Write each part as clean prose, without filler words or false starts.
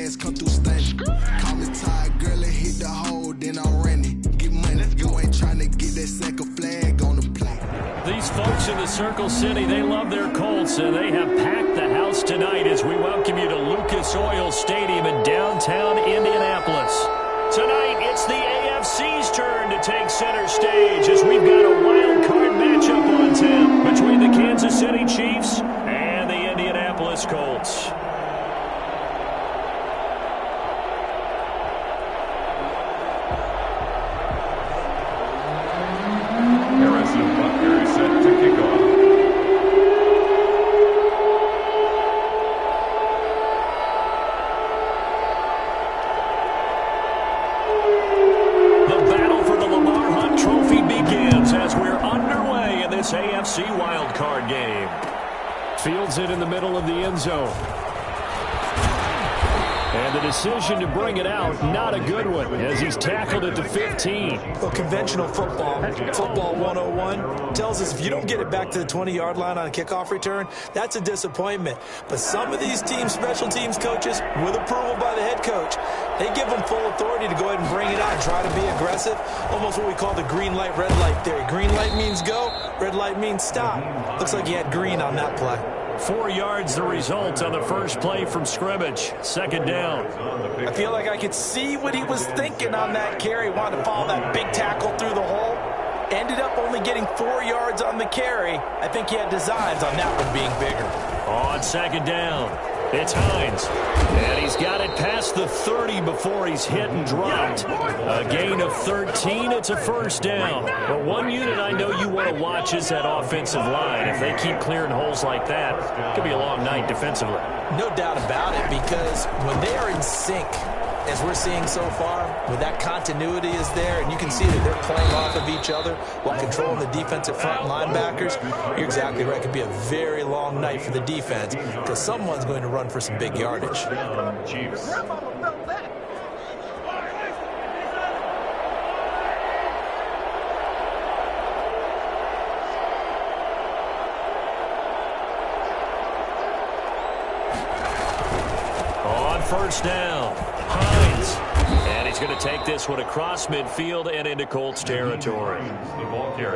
ass come through stunning. Call me tired, girl, and hit the hole, then I'm running. Get money, you ain't trying to get that second flag on the plate. These folks in the Circle City, they love their Colts, and they have packed the house tonight as we welcome you to Lucas Oil Stadium in downtown Indianapolis. Tonight, it's the AFC's turn to take center stage as we've got a wild card matchup on tap between the Kansas City Chiefs and the Indianapolis Colts. Set to kick off. The battle for the Lamar Hunt Trophy begins as we're underway in this AFC wildcard game. Fields it in the middle of the end zone. And the decision to bring it out, not a good one, as he's tackled it to 15. Well, conventional football 101, tells us if you don't get it back to the 20-yard line on a kickoff return, that's a disappointment. But some of these teams, special teams coaches, with approval by the head coach, they give them full authority to go ahead and bring it out and try to be aggressive. Almost what we call the green light, red light theory. Green light means go, red light means stop. Looks like he had green on that play. 4 yards the result on the first play from scrimmage. Second down. I feel like I could see what he was thinking on that carry. Wanted to follow that big tackle through the hole. Ended up only getting 4 yards on the carry. I think he had designs on that one being bigger. On second down, it's Hines. And he's got it past the 30 before he's hit and dropped. A gain of 13, it's a first down. But one unit I know you want to watch is that offensive line. If they keep clearing holes like that, it could be a long night defensively. No doubt about it, because when they are in sync, as we're seeing so far, when that continuity is there, and you can see that they're playing off of each other while controlling the defensive front linebackers, you're exactly right. It could be a very long night for the defense because someone's going to run for some big yardage. On first down, Hines. And he's going to take this one across midfield and into Colts territory.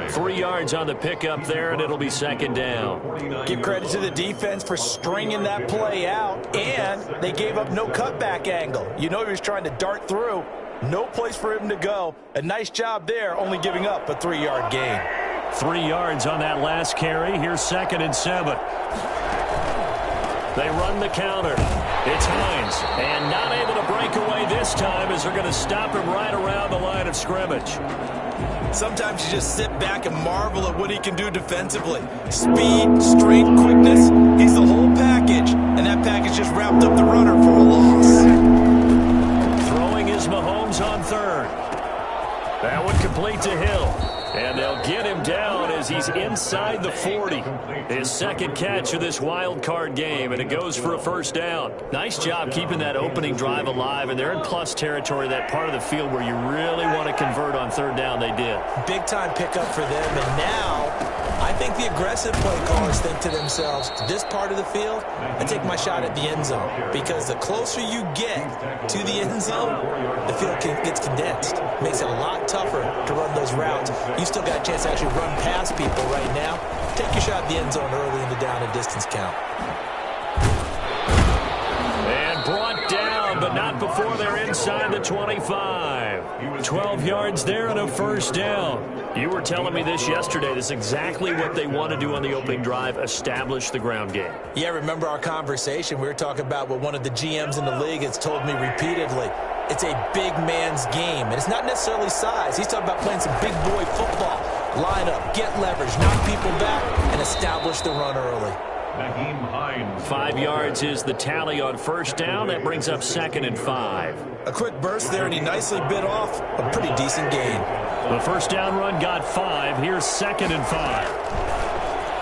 3 yards on the pickup there, and it'll be second down. Give credit to the defense for stringing that play out, and they gave up no cutback angle. You know he was trying to dart through. No place for him to go. A nice job there, only giving up a 3-yard gain. 3 yards on that last carry. Here's 2nd and 7. They run the counter. It's Hines, and not able to break away this time as they're going to stop him right around the line of scrimmage. Sometimes you just sit back and marvel at what he can do defensively. Speed, strength, quickness, he's the whole package, and that package just wrapped up the runner for a loss. Throwing is Mahomes on third. That one complete to Hill. And they'll get him down as he's inside the 40. His second catch of this wild card game, and it goes for a first down. Nice job keeping that opening drive alive, and they're in plus territory, that part of the field where you really want to convert on third down. They did. Big time pickup for them, and now I think the aggressive play callers think to themselves, this part of the field, I take my shot at the end zone, because the closer you get to the end zone, the field gets condensed. Makes it a lot tougher to run those routes. You still got a chance to actually run past people right now. Take your shot at the end zone early in the down and distance count. And brought down, but not before they're inside the 25. 12 yards there and a first down. You were telling me this yesterday. This is exactly what they want to do on the opening drive, establish the ground game. Yeah, remember our conversation? We were talking about what one of the GMs in the league has told me repeatedly. It's a big man's game, and it's not necessarily size. He's talking about playing some big boy football. Line up, get leverage, knock people back, and establish the run early. 5 yards is the tally on first down. That brings up 2nd and 5. A quick burst there, and he nicely bit off a pretty decent gain. The first down run got 5. Here's 2nd and 5.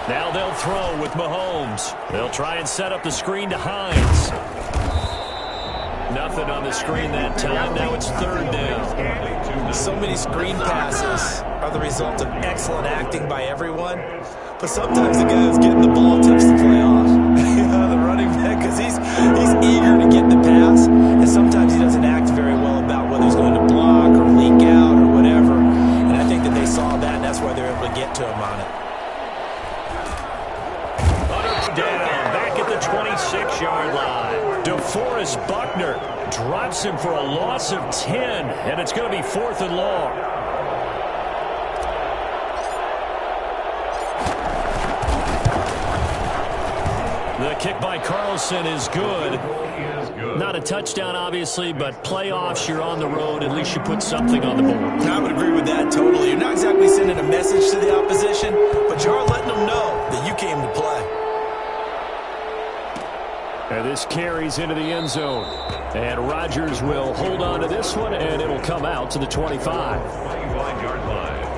Now they'll throw with Mahomes. They'll try and set up the screen to Hines. Nothing on the screen that time. Now it's third down. So many screen passes are the result of excellent acting by everyone. But sometimes the guy who's getting the ball takes the play off. The running back, because he's eager to get the pass. And DeForest Buckner drops him for a loss of 10, and it's going to be 4th and long. The kick by Carlson is good. Not a touchdown, obviously, but playoffs, you're on the road. At least you put something on the board. I would agree with that totally. You're not exactly sending a message to the opposition, but you are letting them know that you came to play. And this carries into the end zone. And Rodgers will hold on to this one, and it'll come out to the 25. 25-yard line.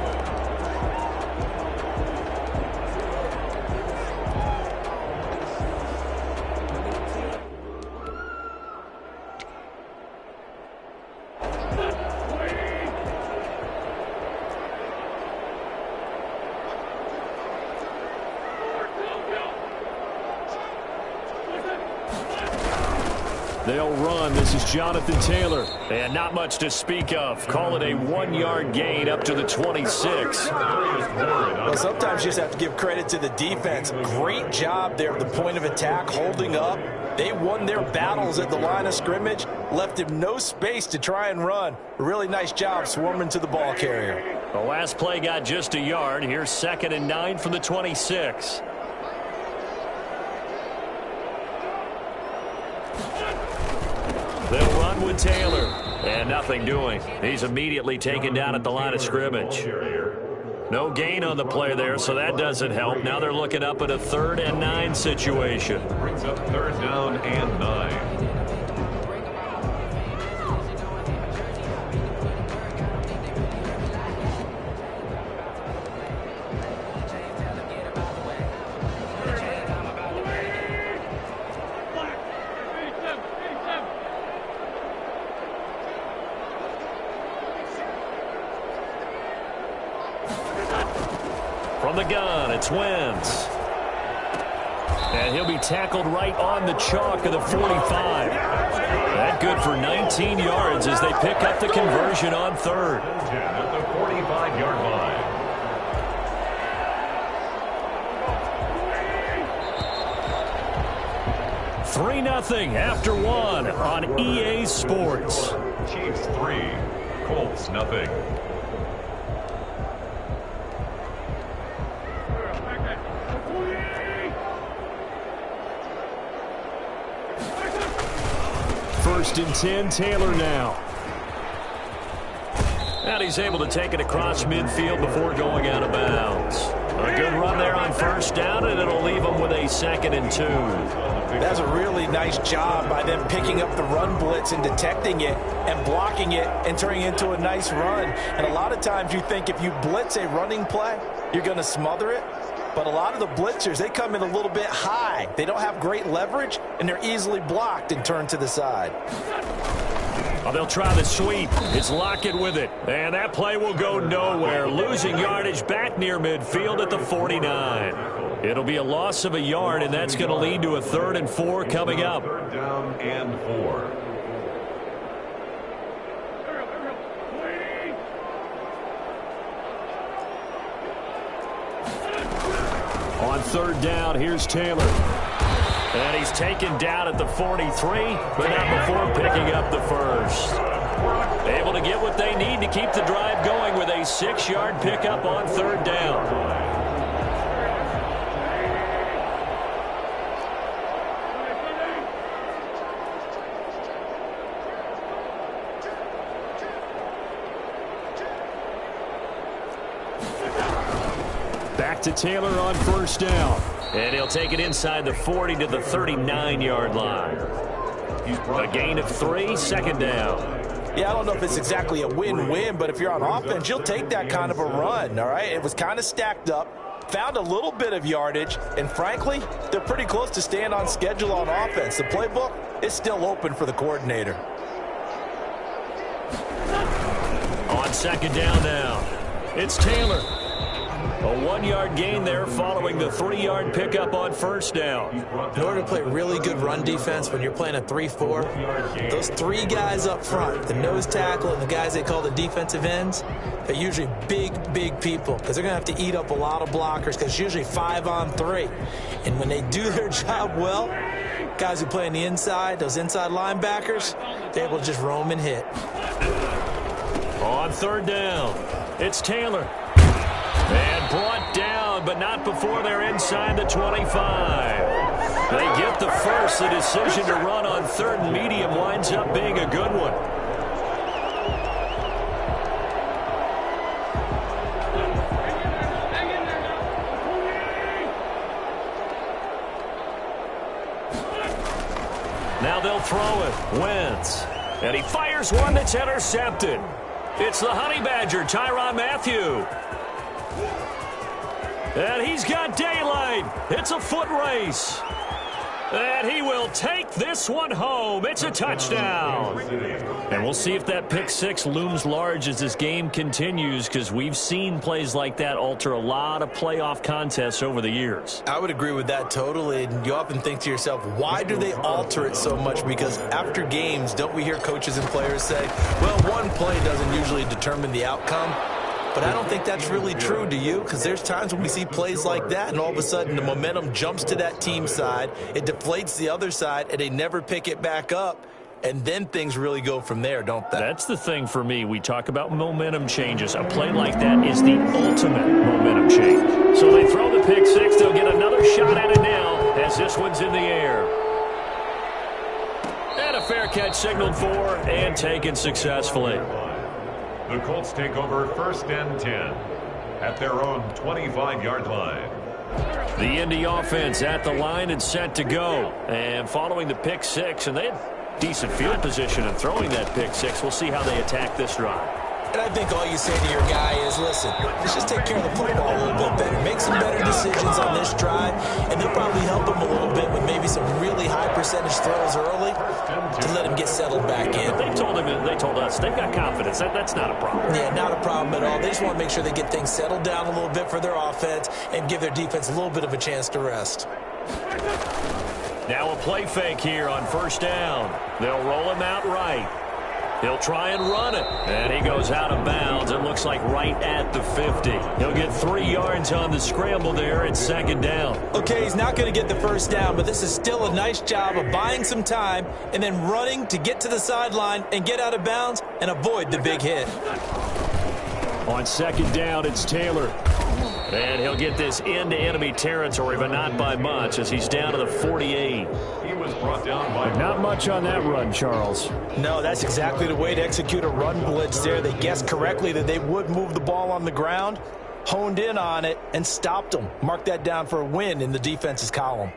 They'll run. This is Jonathan Taylor. And not much to speak of. Call it a 1-yard gain up to the 26. Well, sometimes you just have to give credit to the defense. Great job there at the point of attack, holding up. They won their battles at the line of scrimmage, left him no space to try and run. A really nice job swarming to the ball carrier. The last play got just a yard. Here's 2nd and 9 from the 26. They'll run with Taylor. And nothing doing. He's immediately taken down at the line of scrimmage. No gain on the play there, so that doesn't help. Now they're looking up at a 3rd and 9 situation. Brings up 3rd down and 9. From the gun, it's Wentz. And he'll be tackled right on the chalk of the 45. That good for 19 yards as they pick up the conversion on 3rd. At the 45-yard line. Three 0 after 1 on EA Sports. Chiefs 3, Colts 0. First and 10, Taylor now. And he's able to take it across midfield before going out of bounds. A good run there on 1st down, and it'll leave him with a 2nd and 2. That's a really nice job by them picking up the run blitz and detecting it and blocking it and turning it into a nice run. And a lot of times you think if you blitz a running play, you're going to smother it. But a lot of the blitzers, they come in a little bit high. They don't have great leverage, and they're easily blocked and turned to the side. Oh, they'll try the sweep. It's Lockett with it. And that play will go nowhere. Losing yardage back near midfield at the 49. It'll be a loss of a yard, and that's going to lead to a 3rd and 4 coming up. 3rd down and 4. On 3rd down, here's Taylor. And he's taken down at the 43, but not before picking up the 1st. Able to get what they need to keep the drive going with a 6-yard pickup on 3rd down. Back to Taylor on 1st down. And he'll take it inside the 40 to the 39-yard line. A gain of 3, 2nd down. Yeah, I don't know if it's exactly a win-win, but if you're on offense, you'll take that kind of a run, all right? It was kind of stacked up, found a little bit of yardage, and frankly, they're pretty close to staying on schedule on offense. The playbook is still open for the coordinator. On 2nd down now, it's Taylor. A 1-yard gain there following the 3-yard pickup on 1st down. In order to play really good run defense when you're playing a 3-4, those 3 guys up front, the nose tackle and the guys they call the defensive ends, they're usually big people because they're going to have to eat up a lot of blockers because it's usually 5 on 3. And when they do their job well, Guys who play on the inside, those inside linebackers, they're able to just roam and hit. On third down, it's Taylor. And brought down, but not before they're inside the 25. They get the first. The decision to run on third and medium winds up being a good one. Now they'll throw it. Wentz. And he fires one that's intercepted. It's the Honey Badger, Tyrann Mathieu. And he's got daylight. It's a foot race. And he will take this one home. It's a touchdown. And we'll see if that pick six looms large as this game continues, because we've seen plays like that alter a lot of playoff contests over the years. I would agree with that totally. And you often think to yourself, why do they alter it so much? Because after games, don't we hear coaches and players say, well, one play doesn't usually determine the outcome? But I don't think that's really true, do you? Because there's times when we see plays like that, and all of a sudden the momentum jumps to that team side, it deflates the other side, and they never pick it back up, and then things really go from there, don't they? That's the thing for me. We talk about momentum changes. A play like that is the ultimate momentum change. So they throw the pick six. They'll get another shot at it now as this one's in the air. And a fair catch signaled for and taken successfully. The Colts take over first and 10 at their own 25-yard line. The Indy offense at the line and set to go. And following the pick six, and they had decent field position in throwing that pick six. We'll see how they attack this drive. And I think all you say to your guy is, listen, let's just take care of the football a little bit better. Make some better decisions on this drive, and they'll probably help him a little bit with maybe some really high percentage throws early to let him get settled back in. They told us they've got confidence. That's not a problem. Yeah, not a problem at all. They just want to make sure they get things settled down a little bit for their offense and give their defense a little bit of a chance to rest. Now a play fake here on first down. They'll roll him out right. He'll try and run it. And he goes out of bounds. It looks like right at the 50. He'll get 3 yards on the scramble there at second down. Okay, he's not going to get the first down, but this is still a nice job of buying some time and then running to get to the sideline and get out of bounds and avoid the big hit. On second down, it's Taylor. And he'll get this into enemy territory, but not by much, as he's down to the 48. He was brought down by... Not much on that run, Charles. No, that's exactly the way to execute a run blitz there. They guessed correctly that they would move the ball on the ground, honed in on it, and stopped them. Mark that down for a win in the defense's column.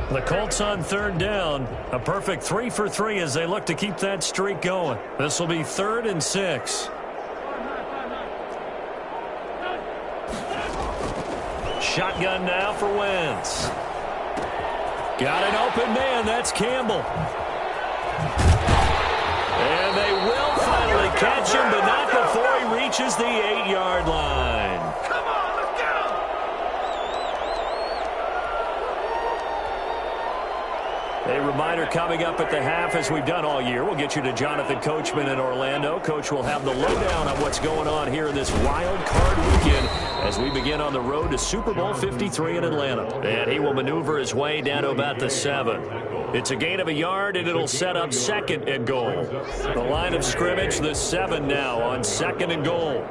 The Colts on third down. A perfect 3 for 3 as they look to keep that streak going. This will be 3rd and 6. Shotgun now for Wentz. Got an open man. That's Campbell. And they will finally catch him, but not before he reaches the 8-yard line. A reminder coming up at the half, as we've done all year. We'll get you to Jonathan Coachman in Orlando. Coach will have the lowdown on what's going on here in this wild card weekend as we begin on the road to Super Bowl 53 in Atlanta. And he will maneuver his way down to about the 7. It's a gain of a yard, and it'll set up 2nd and goal. The line of scrimmage, the 7 now on 2nd and goal.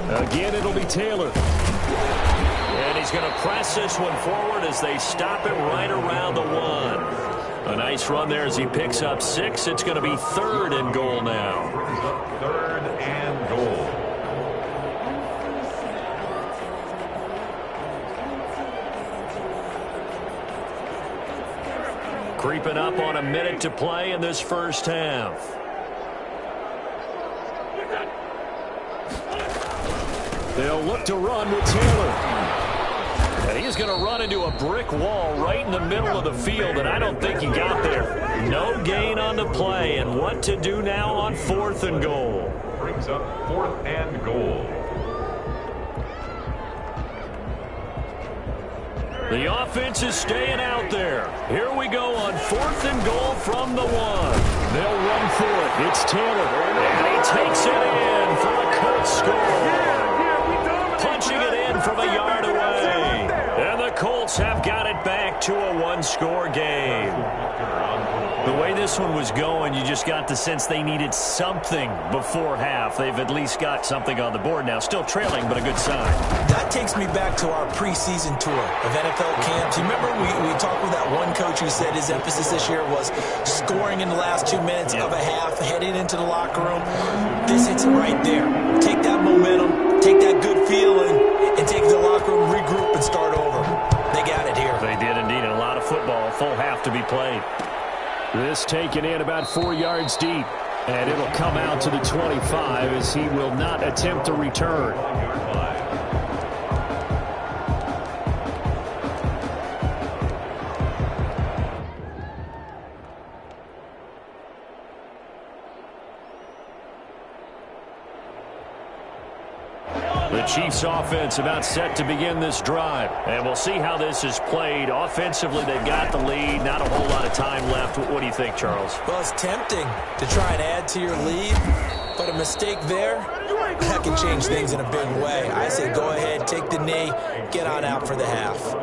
Again, it'll be Taylor. And he's going to press this one forward as they stop it right around the 1. A nice run there as he picks up 6. It's going to be 3rd and goal now. 3rd and goal. Creeping up on a minute to play in this first half. They'll look to run with Taylor. And he's going to run into a brick wall right in the middle of the field, and I don't think he got there. No gain on the play, and what to do now on 4th and goal. Brings up 4th and goal. The offense is staying out there. Here we go on 4th and goal from the 1. They'll run for it. It's Taylor. And he takes it in for a Colts score. Punching it in from a yard away. And the Colts have got it back to a one-score game. The way this one was going, you just got the sense they needed something before half. They've at least got something on the board now. Still trailing, but a good sign. That takes me back to our preseason tour of NFL camps. You remember we talked with that one coach who said his emphasis this year was scoring in the last 2 minutes of a half, heading into the locker room. This hits it right there. Take that momentum, take that good feeling, and take the locker room, regroup, and start over. They got it here. They did indeed. A lot of football, full half to be played. This taken in about 4 yards deep. And it'll come out to the 25 as he will not attempt a return. The Chiefs offense about set to begin this drive. And we'll see how this is played. Offensively, they've got the lead. Not a whole lot of time left. What do you think, Charles? Well, it's tempting to try and add to your lead, but a mistake there, that can change things in a big way. I say go ahead, take the knee, get on out for the half.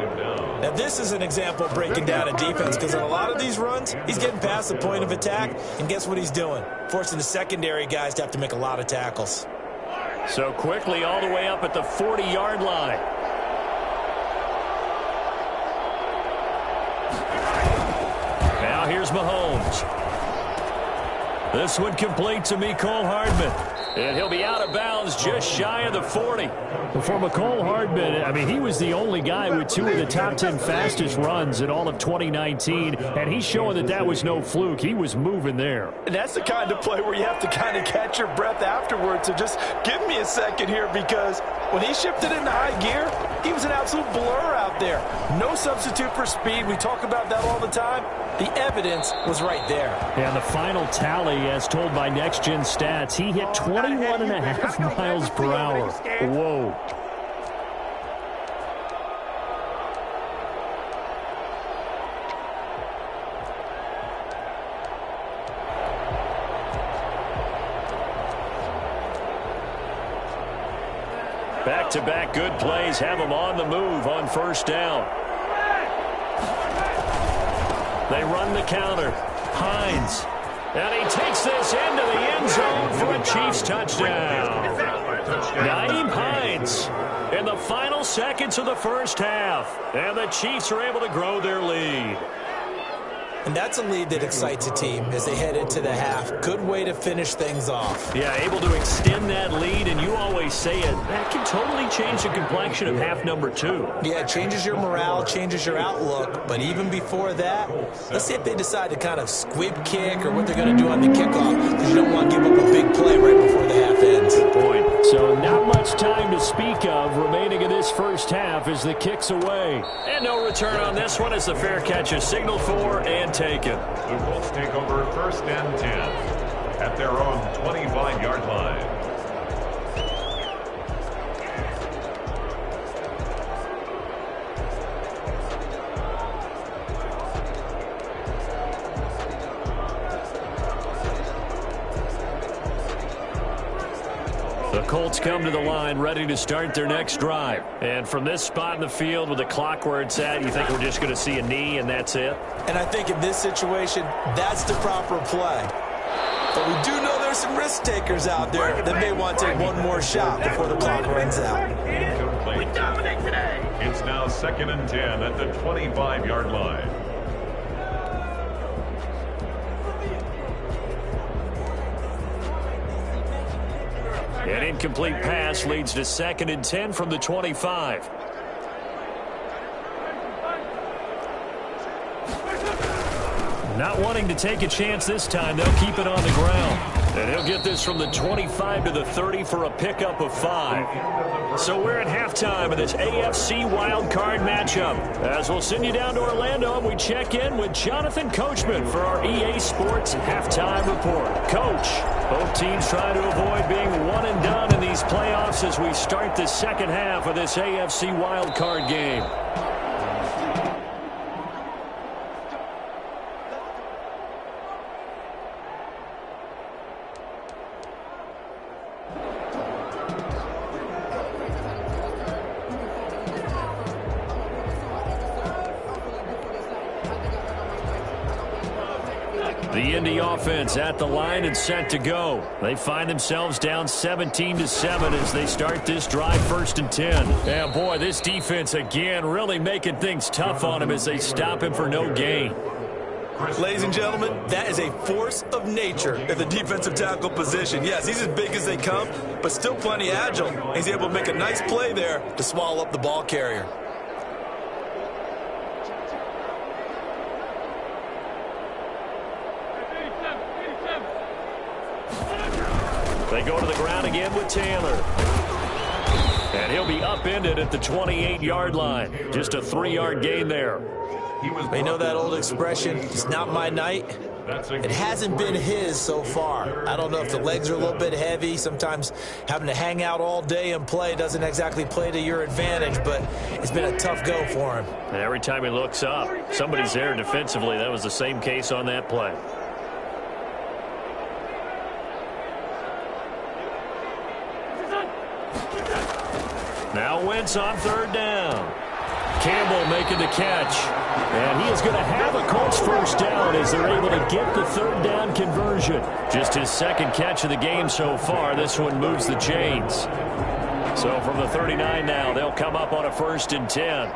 Now, this is an example of breaking down a defense because on a lot of these runs, he's getting past the point of attack, and guess what he's doing? Forcing the secondary guys to have to make a lot of tackles. So quickly all the way up at the 40-yard line. Now here's Mahomes. This one complete to Mecole Hardman. And he'll be out of bounds just shy of the 40. For Mecole Hardman, I mean, he was the only guy with 2 of the top 10 fastest runs in all of 2019, and he's showing that that was no fluke. He was moving there. And that's the kind of play where you have to kind of catch your breath afterwards. So just give me a second here, because when he shifted into high gear, he was an absolute blur out there. No substitute for speed. We talk about that all the time. The evidence was right there. And the final tally, as told by Next Gen Stats, he hit 21.5 miles per hour. Whoa. Back-to-back good plays have them on the move on first down. They run the counter. Hines. And he takes this into the end zone for a Chiefs touchdown. Nyheim Hines in the final seconds of the first half. And the Chiefs are able to grow their lead. And that's a lead that excites a team as they head into the half. Good way to finish things off. Yeah, able to extend that lead, and you always say it, that can totally change the complexion of half number 2. Yeah, it changes your morale, changes your outlook. But even before that, let's see if they decide to kind of squib kick or what they're going to do on the kickoff, because you don't want to give up a big play right before the half ends. Good point. So not much time to speak of remaining in this first half as the kick's away. And no return on this one as the fair catch is signaled for and taken. The Colts take over 1st and 10 at their own 25-yard line. The Colts come to the line ready to start their next drive. And from this spot in the field with the clock where it's at, you think we're just going to see a knee and that's it? And I think in this situation, that's the proper play. But we do know there's some risk takers out there that may want to take one more shot before the clock runs out. We dominate today. It's now 2nd and 10 at the 25-yard line. An incomplete pass leads to 2nd and 10 from the 25. Not wanting to take a chance this time, they'll keep it on the ground. And he'll get this from the 25 to the 30 for a pickup of 5. So we're at halftime of this AFC wildcard matchup. As we'll send you down to Orlando, and we check in with Jonathan Coachman for our EA Sports Halftime Report. Coach, both teams trying to avoid being one and done in these playoffs as we start the second half of this AFC wildcard game. The Indy offense at the line and set to go. They find themselves down 17-7 as they start this drive, 1st and 10. And boy, this defense again really making things tough on him as they stop him for no gain. Ladies and gentlemen, that is a force of nature at the defensive tackle position. Yes, he's as big as they come, but still plenty agile. He's able to make a nice play there to swallow up the ball carrier. They go to the ground again with Taylor. And he'll be upended at the 28-yard line. Just a 3-yard gain there. You know that old expression, it's not my night? It hasn't been his so far. I don't know if the legs are a little bit heavy. Sometimes having to hang out all day and play doesn't exactly play to your advantage, but it's been a tough go for him. And every time he looks up, somebody's there defensively. That was the same case on that play. Now Wentz on 3rd down. Campbell making the catch. And he is going to have a Colts 1st down as they're able to get the 3rd down conversion. Just his 2nd catch of the game so far. This one moves the chains. So from the 39 now, they'll come up on a 1st and 10.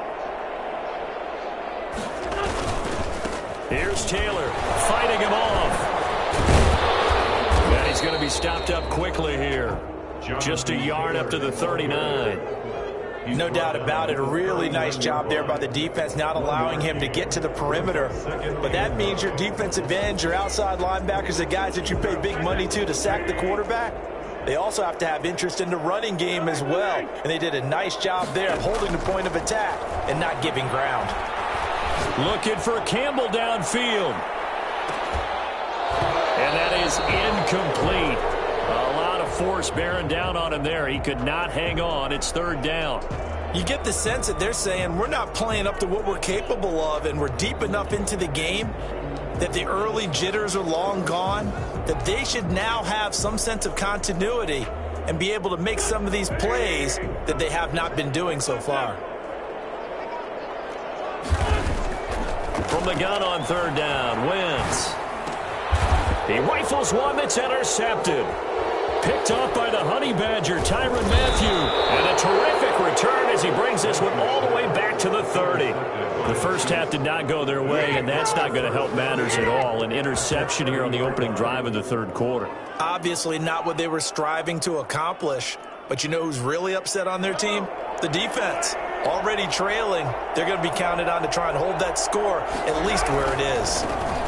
Here's Taylor fighting him off. And he's going to be stopped up quickly here. Just a yard up to the 39. No doubt about it. A really nice job there by the defense, not allowing him to get to the perimeter. But that means your defensive ends, your outside linebackers, the guys that you pay big money to sack the quarterback, they also have to have interest in the running game as well. And they did a nice job there of holding the point of attack and not giving ground. Looking for Campbell downfield. And that is incomplete. A lot of force bearing down on him there. He could not hang on. It's 3rd down. You get the sense that they're saying we're not playing up to what we're capable of, and we're deep enough into the game that the early jitters are long gone, that they should now have some sense of continuity and be able to make some of these plays that they have not been doing so far. From the gun on 3rd down, Wentz. He rifles one that's intercepted. Picked off by the Honey Badger, Tyrann Mathieu. And a terrific return as he brings this one all the way back to the 30. The first half did not go their way, and that's not going to help matters at all. An interception here on the opening drive of the 3rd quarter. Obviously not what they were striving to accomplish. But you know who's really upset on their team? The defense. Already trailing. They're going to be counted on to try and hold that score at least where it is.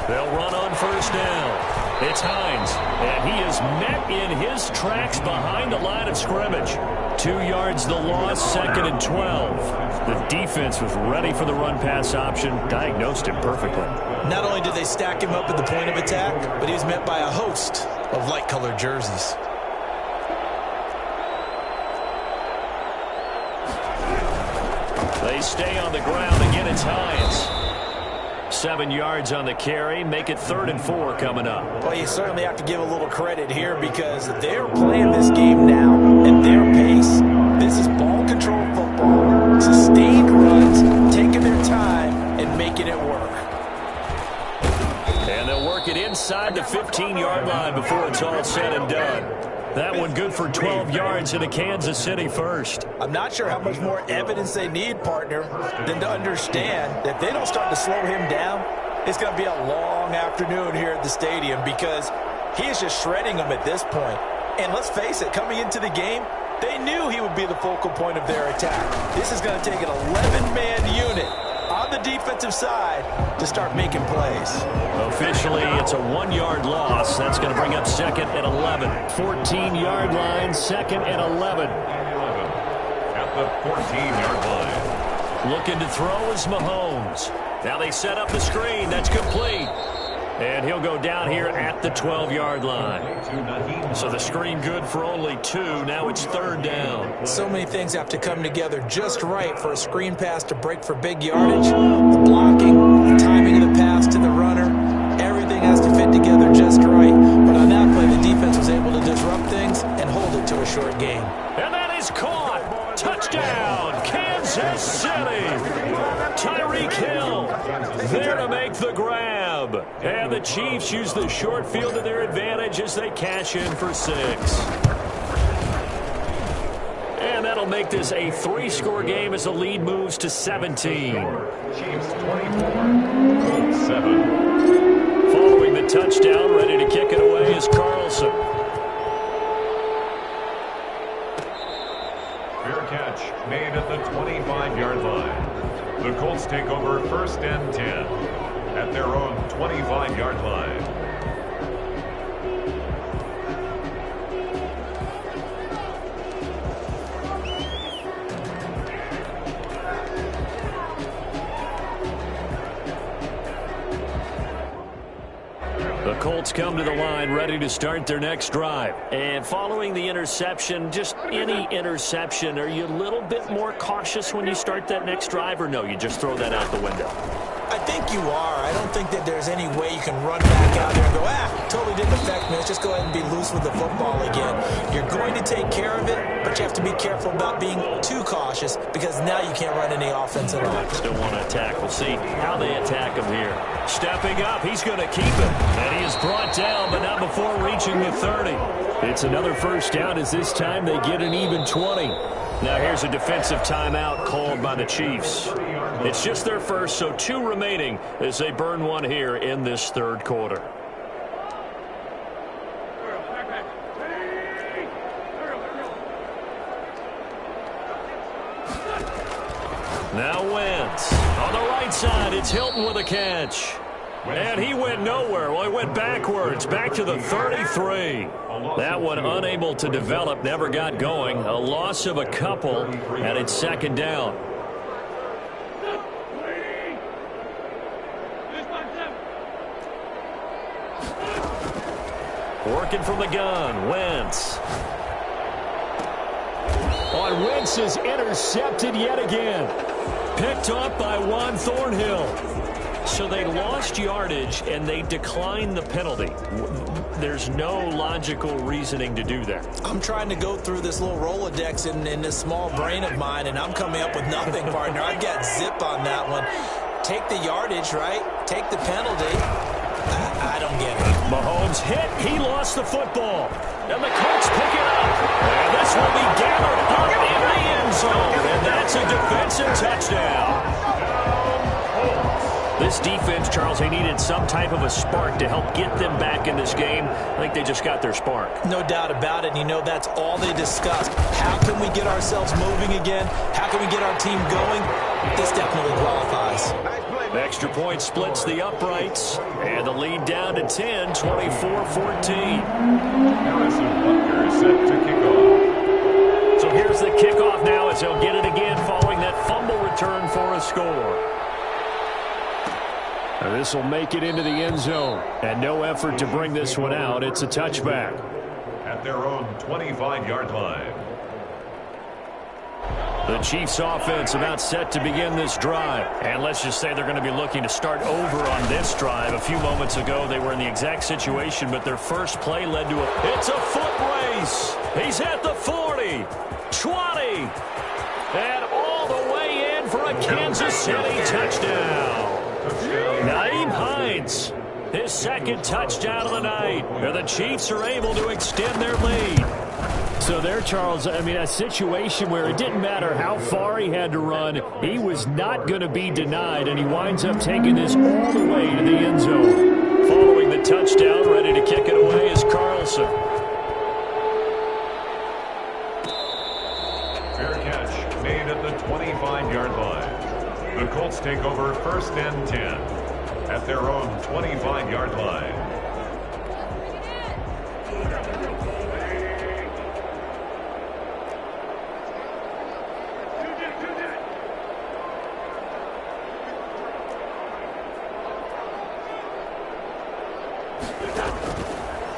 They'll run on 1st down. It's Hines, and he is met in his tracks behind the line of scrimmage. 2 yards the loss, 2nd and 12. The defense was ready for the run-pass option, diagnosed it perfectly. Not only did they stack him up at the point of attack, but he was met by a host of light-colored jerseys. They stay on the ground. Again, it's Hines. 7 yards on the carry. Make it 3rd and 4 coming up. Well, you certainly have to give a little credit here because they're playing this game now at their pace. This is ball control football. Sustained runs, taking their time, and making it work. And they'll work it inside the 15-yard line before it's all said and done. That one good for 12 yards into Kansas City 1st. I'm not sure how much more evidence they need, partner, than to understand that if they don't start to slow him down, it's going to be a long afternoon here at the stadium because he is just shredding them at this point. And let's face it, coming into the game, they knew he would be the focal point of their attack. This is going to take an 11-man unit on the defensive side to start making plays. Officially, it's a 1-yard loss. That's going to bring up 2nd and 11. 14-yard line, 2nd and 11. At the 14-yard line. Looking to throw is Mahomes. Now they set up the screen. That's complete. And he'll go down here at the 12-yard line. So the screen good for only 2. Now it's 3rd down. So many things have to come together just right for a screen pass to break for big yardage. The blocking, the timing of the pass to the runner, everything has to fit together just right. But on that play, the defense was able to disrupt things and hold it to a short game. And that is caught. Touchdown, Kansas City. Tyreek Hill there to make the grab. And the Chiefs use the short field to their advantage as they cash in for 6. And that'll make this a 3-score game as the lead moves to 17. Chiefs 24, 7. Following the touchdown, ready to kick it away is Carlson. Fair catch made at the 25-yard line. The Colts take over 1st and 10 at their own 25-yard line. The Colts come to the line ready to start their next drive. And following the interception, just any interception, are you a little bit more cautious when you start that next drive, or no, you just throw that out the window? I think you are. I don't think that there's any way you can run back out there and go, totally didn't affect me. Let's just go ahead and be loose with the football again. You're going to take care of it, but you have to be careful about being too cautious because now you can't run any offense at all. Still want to attack. We'll see how they attack him here. Stepping up, he's going to keep it. And he is brought down, but not before reaching the 30. It's another first down as this time they get an even 20. Now here's a defensive timeout called by the Chiefs. It's just their first, so 2 remaining as they burn one here in this 3rd quarter. Now Wentz. On the right side, it's Hilton with a catch. And he went nowhere. Well, he went backwards, back to the 33. That one unable to develop, never got going. A loss of a couple, and it's 2nd down. Working from the gun, Wentz. On Wentz is intercepted yet again. Picked off by Juan Thornhill. So they lost yardage, and they declined the penalty. There's no logical reasoning to do that. I'm trying to go through this little Rolodex in this small brain of mine, and I'm coming up with nothing, partner. I've got zip on that one. Take the yardage, right? Take the penalty. I don't get it. Mahomes hit. He lost the football. And the Colts pick it up. And this will be gathered up in the end zone. And that's a defensive touchdown. This defense, Charles, they needed some type of a spark to help get them back in this game. I think they just got their spark. No doubt about it. And you know, that's all they discussed. How can we get ourselves moving again? How can we get our team going? This definitely qualifies. Extra point splits the uprights. And the lead down to 10, 24-14. Harrison Butker set to kick off. So here's the kickoff now as they'll get it again following that fumble return for a score. This will make it into the end zone. And no effort to bring this one out. It's a touchback. At their own 25-yard line. The Chiefs offense about set to begin this drive. And let's just say they're going to be looking to start over on this drive. A few moments ago, they were in the exact situation, but their first play led to it's a foot race. He's at the 40, 20, and all the way in for a Kansas City touchdown. Nyheim Hines, his 2nd touchdown of the night. And the Chiefs are able to extend their lead. So there, Charles, I mean, a situation where it didn't matter how far he had to run, he was not going to be denied, and he winds up taking this all the way to the end zone. Following the touchdown, ready to kick it away is Carlson. Fair catch made at the 25-yard line. The Colts take over 1st and 10 at their own 25-yard line.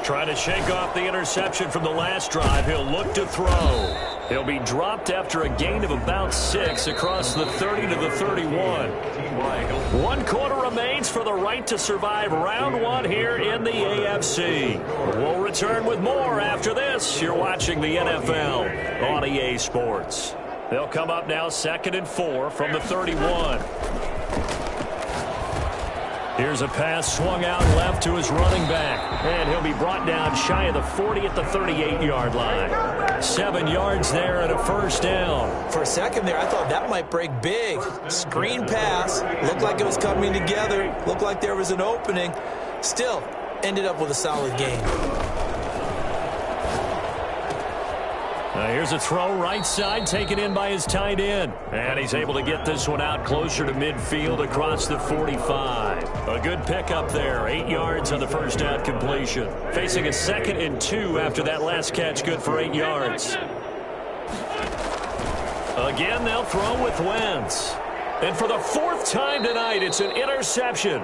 Trying to shake off the interception from the last drive. He'll look to throw. He'll be dropped after a gain of about 6 across the 30 to the 31. 1 quarter remains for the right to survive round 1 here in the AFC. We'll return with more after this. You're watching the NFL on EA Sports. They'll come up now 2nd and 4 from the 31. Here's a pass swung out left to his running back. And he'll be brought down shy of the 40 at the 38-yard line. 7 yards there and a first down. For a second there, I thought that might break big. Screen pass. Looked like it was coming together. Looked like there was an opening. Still, ended up with a solid game. Here's a throw right side taken in by his tight end. And he's able to get this one out closer to midfield across the 45. A good pickup there. 8 yards on the first down completion. Facing a 2nd and 2 after that last catch. Good for 8 yards. Again, they'll throw with Wentz. And for the 4th time tonight, it's an interception.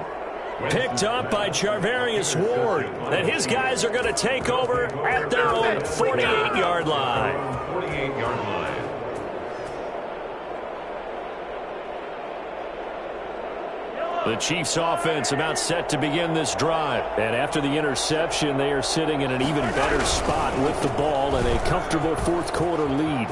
Picked up by Charvarius Ward. And his guys are going to take over at their own 48-yard line. 48-yard line. The Chiefs offense about set to begin this drive. And after the interception, they are sitting in an even better spot with the ball and a comfortable 4th quarter lead.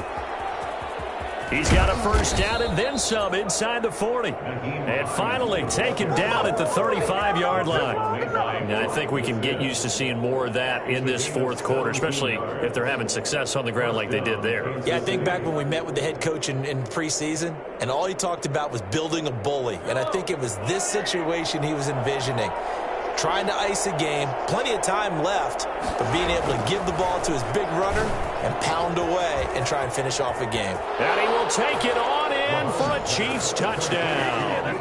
He's got a first down and then some inside the 40. And finally taken down at the 35-yard line. And I think we can get used to seeing more of that in this 4th quarter, especially if they're having success on the ground like they did there. Yeah, I think back when we met with the head coach in preseason, and all he talked about was building a bully. And I think it was this situation he was envisioning. Trying to ice a game, plenty of time left, but being able to give the ball to his big runner and pound away and try and finish off a game. And he will take it on in for a Chiefs touchdown.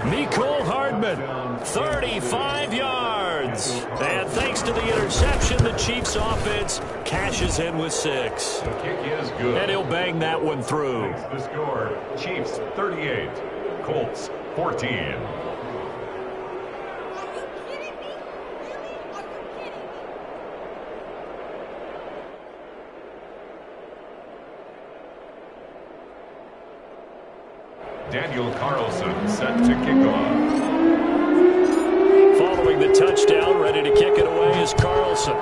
Mecole Hardman, 35 yards. And thanks to the interception, the Chiefs offense cashes in with 6. The kick is good. And he'll bang that one through. The score, Chiefs 38, Colts 14. Daniel Carlson set to kick off. Following the touchdown, ready to kick it away is Carlson.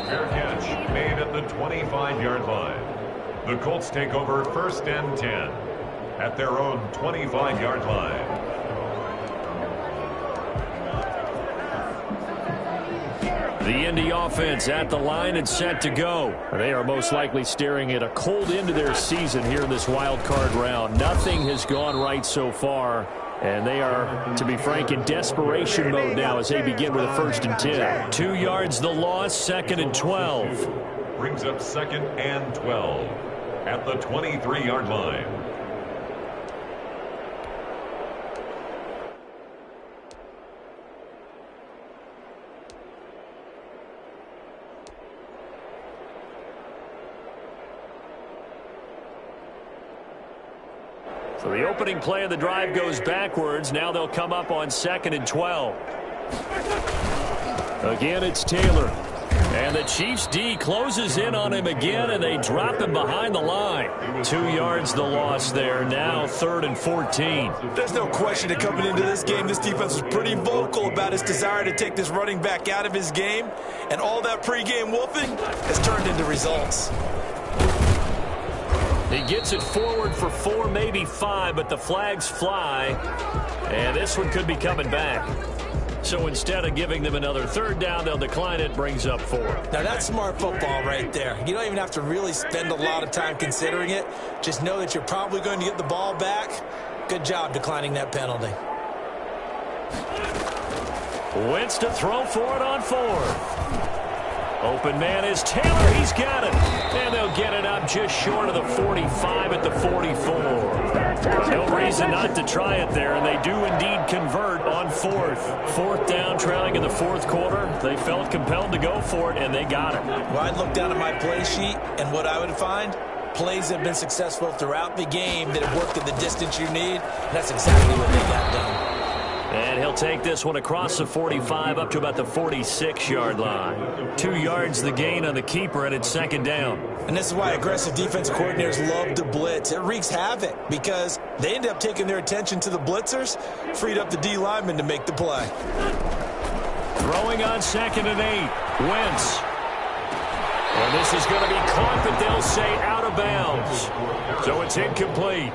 Fair catch made at the 25-yard line. The Colts take over 1st and 10 at their own 25-yard line. The Indy offense at the line and set to go. They are most likely staring at a cold end to their season here in this wild card round. Nothing has gone right so far, and they are, to be frank, in desperation mode now as they begin with a 1st and 10. 2 yards the loss, 2nd and 12. Brings up 2nd and 12 at the 23-yard line. So the opening play of the drive goes backwards. Now they'll come up on 2nd and 12. Again, it's Taylor. And the Chiefs D closes in on him again, and they drop him behind the line. 2 yards the loss there. Now 3rd and 14. There's no question that coming into this game, this defense was pretty vocal about its desire to take this running back out of his game. And all that pregame wolfing has turned into results. He gets it forward for 4, maybe 5, but the flags fly. And this one could be coming back. So instead of giving them another 3rd down, they'll decline it, brings up 4. Now that's smart football right there. You don't even have to really spend a lot of time considering it. Just know that you're probably going to get the ball back. Good job declining that penalty. Wentz to throw for it on 4th. Open man is Taylor. He's got it. And they'll get it up just short of the 45 at the 44. No reason not to try it there, and they do indeed convert on 4th. 4th down, trailing in the 4th quarter. They felt compelled to go for it, and they got it. Well, I'd look down at my play sheet, and what I would find, plays have been successful throughout the game that have worked at the distance you need. That's exactly what they got done. And he'll take this one across the 45 up to about the 46-yard line. 2 yards the gain on the keeper, and it's 2nd down. And this is why aggressive defensive coordinators love to blitz. It wreaks havoc because they end up taking their attention to the blitzers, freed up the D lineman to make the play. Throwing on 2nd and 8. Wentz. And this is going to be caught, but they'll say out of bounds. So it's incomplete.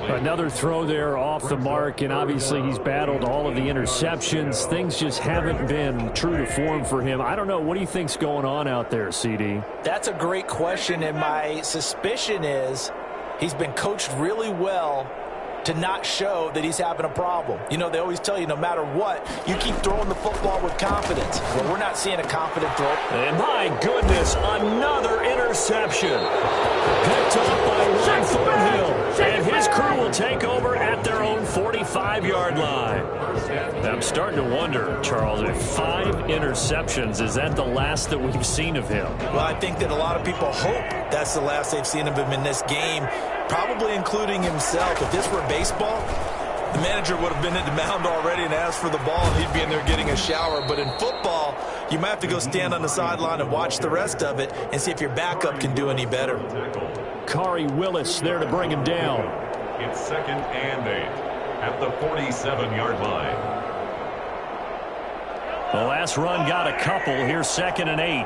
Another throw there off the mark, and obviously he's battled all of the interceptions. Things just haven't been true to form for him. I don't know. What do you think's going on out there, CD? That's a great question, and my suspicion is he's been coached really well to not show that he's having a problem. You know, they always tell you no matter what, you keep throwing the football with confidence. Well, we're not seeing a confident throw. And my goodness, another interception. Picked up by Ryan Thornhill. And his crew will take over at their own 45-yard line. I'm starting to wonder, Charles, if 5 interceptions, is that the last that we've seen of him? Well, I think that a lot of people hope that's the last they've seen of him in this game, probably including himself. If this were baseball, the manager would have been at the mound already and asked for the ball, and he'd be in there getting a shower. But in football, you might have to go stand on the sideline and watch the rest of it and see if your backup can do any better. Kari Willis there to bring him down. It's 2nd and 8 at the 47-yard line. The last run got a couple. Here's 2nd and 8.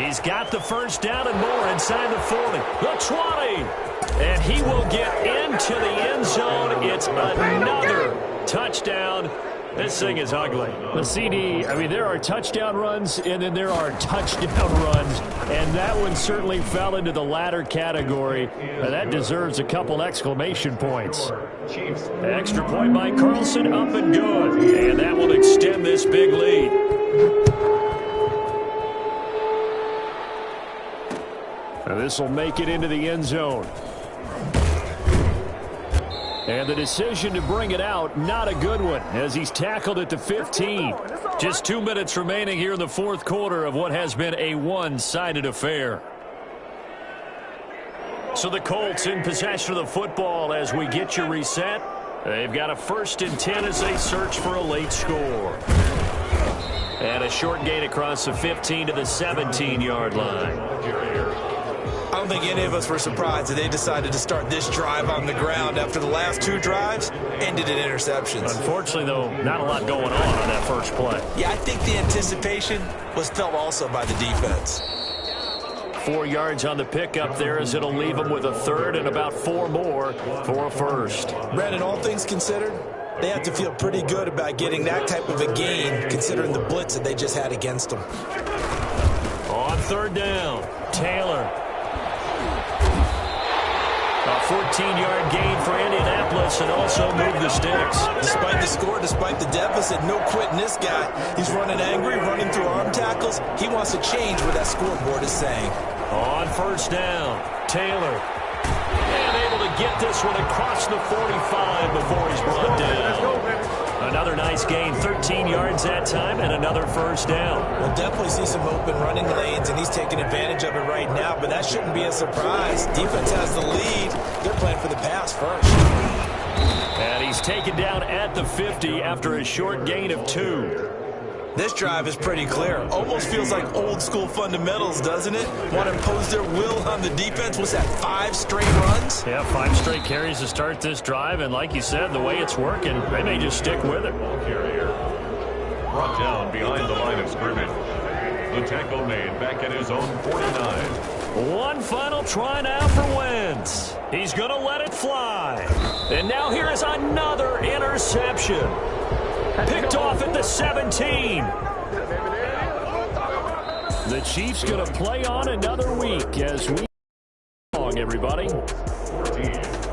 He's got the first down and more inside the 40. The 20. And he will get into the end zone. It's another touchdown. This thing is ugly. The CD, I mean, there are touchdown runs, and then there are touchdown runs. And that one certainly fell into the latter category. That deserves a couple exclamation points. Extra point by Carlson, up and good. And that will extend this big lead. And this will make it into the end zone. And the decision to bring it out, not a good one, as he's tackled at the 15. Just 2 minutes remaining here in the fourth quarter of what has been a one-sided affair. So the Colts in possession of the football as we get you reset. They've got a 1st and 10 as they search for a late score. And a short gain across the 15 to the 17-yard line. I don't think any of us were surprised that they decided to start this drive on the ground after the last 2 drives ended in interceptions. Unfortunately, though, not a lot going on that first play. Yeah, I think the anticipation was felt also by the defense. 4 yards on the pickup there as it'll leave them with a 3rd and about 4 more for a 1st. Brandon, all things considered, they have to feel pretty good about getting that type of a gain considering the blitz that they just had against them. On 3rd down, Taylor. A 14-yard gain for Indianapolis and also move the sticks. Despite the score, despite the deficit, no quitting this guy. He's running angry, running through arm tackles. He wants to change what that scoreboard is saying. On 1st down, Taylor. And able to get this one across the 45 before he's brought down. Another nice gain, 13 yards that time, and another 1st down. We'll definitely see some open running lanes, and he's taking advantage of it right now, but that shouldn't be a surprise. Defense has the lead. They're playing for the pass first. And he's taken down at the 50 after a short gain of 2. This drive is pretty clear. Almost feels like old-school fundamentals, doesn't it? Want to impose their will on the defense. What's that, 5 straight runs? Yeah, 5 straight carries to start this drive, and like you said, the way it's working, they may just stick with it. Brought down behind the line of scrimmage. The tackle made back at his own 49. One final try now for Wentz. He's going to let it fly. And now here is another interception. Picked off at the 17. The Chiefs going to play on another week as we long, everybody. 14.